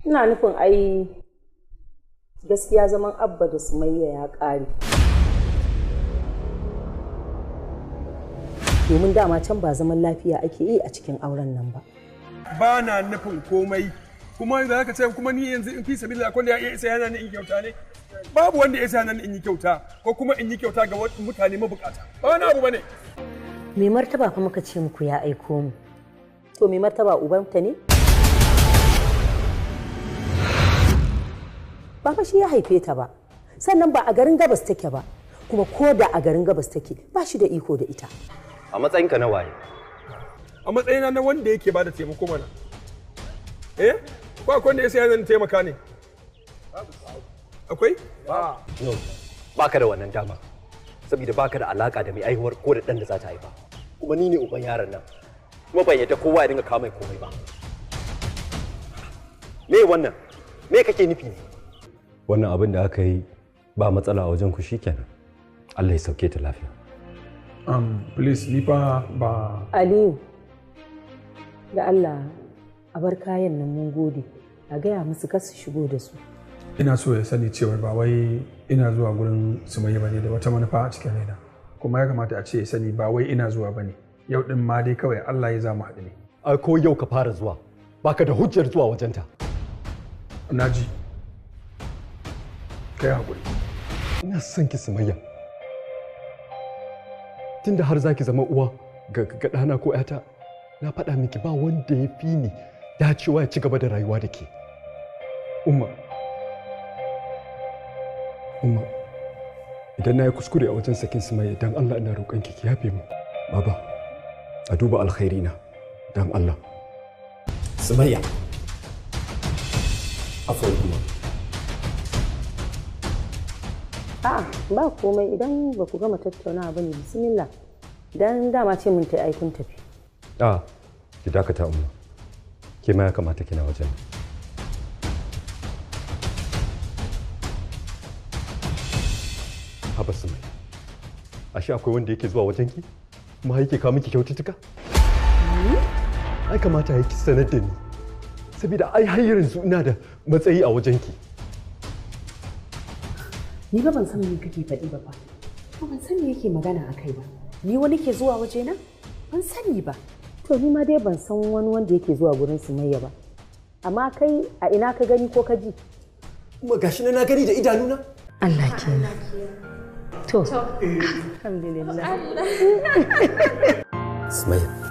Ina nufin ai gaskiya zaman Abba da Sumayya ya ƙare. Domin dama can ba zaman lafiya ake yi a cikin auren nan ba. Ba na nufin komai, kuma da haka ce kuma ni yanzu in fi sabila akwai da ya isa yana ni in kyauta ne? Babu wanda ya isa yana in yi kyauta ko kuma in yi kyauta ga mutane mabukata. Ba wani abu bane. Mai martaba kuma ka ce muku ya aiko mu. To mai martaba ubanta ne? Ba fa shi ya haife ta ba. Sannan ba a garin Gabas take ba. Kuma ko da a garin Gabas take ba shi da iko da ita. A matsayinka na waye? A matsayina na wanda yake bada taimako mana. Ba akwai wanda ya sai zan taimaka ne? Akwai? No, baka da wannan dama. Saboda baka da alaka da mai aihuwar ko da ɗan da za ta haifa. Kuma ni ne uban yaron nan. Kuma ban yadda kowa ya dinga kawo mai komai ba. Me wannan? Me kake nufi ne? Wannan abin da aka yi ba matsala a wajen ku shikenan. Allah ya sauke ta lafiya. Please, ni fa ba... Aliyu, da Allah a bar kayan nan mun gode, a gaya musu kar su shigo da su. Ina so ya sani cewa ba wai ina zuwa gurin Sumayya bane da wata manufa a cikin raina. Kuma ya kamata a ce ya sani ba wai ina zuwa bane. Yau din ma dai kawai Allah ya zamu haɗu ne. A ko yau ka fara zuwa, baka da hujjar zuwa wajenta. Naji. Kai hakuri. Ina son ki Sumayya. Tunda har zaki zama uwa ga ɗana ko ƴata, na faɗa miki ba wanda ya fi ni dacewa ya ci gaba da rayuwa da ke. Umma, idan na yi kuskure a wajen sakin Sumayya dan Allah ina roƙon ki yafe mu. Baba, a duba alkhairi na dan Allah. Sumayya. Afwan kuma. A'a, ba komai idan ba ku gama tattaunawa bane bismillah. Dan dama ce mun ta aikun tafi. Ki dakata umma. Ke ma ya kamata kina wajen. Haba Sumayya. Ashe akwai wanda yake zuwa wajen ki? Kuma yake kawo miki kyaututtuka? Ai kamata ya ki sanar da ni. Saboda ai har yanzu ina da matsayi a wajen ki. Ni ba ban san me kake faɗi ba fa. Ko ban san me yake magana akai ba. Ni wani ke zuwa waje na? Ban sani ba. To ni ma dai ban san wani wanda yake zuwa gurin Sumayya ba. Amma kai a ina ka gani ko ka ji? Kuma gashi na gani da idanuna. Allah kenan. To, alhamdulillah. Sumayya.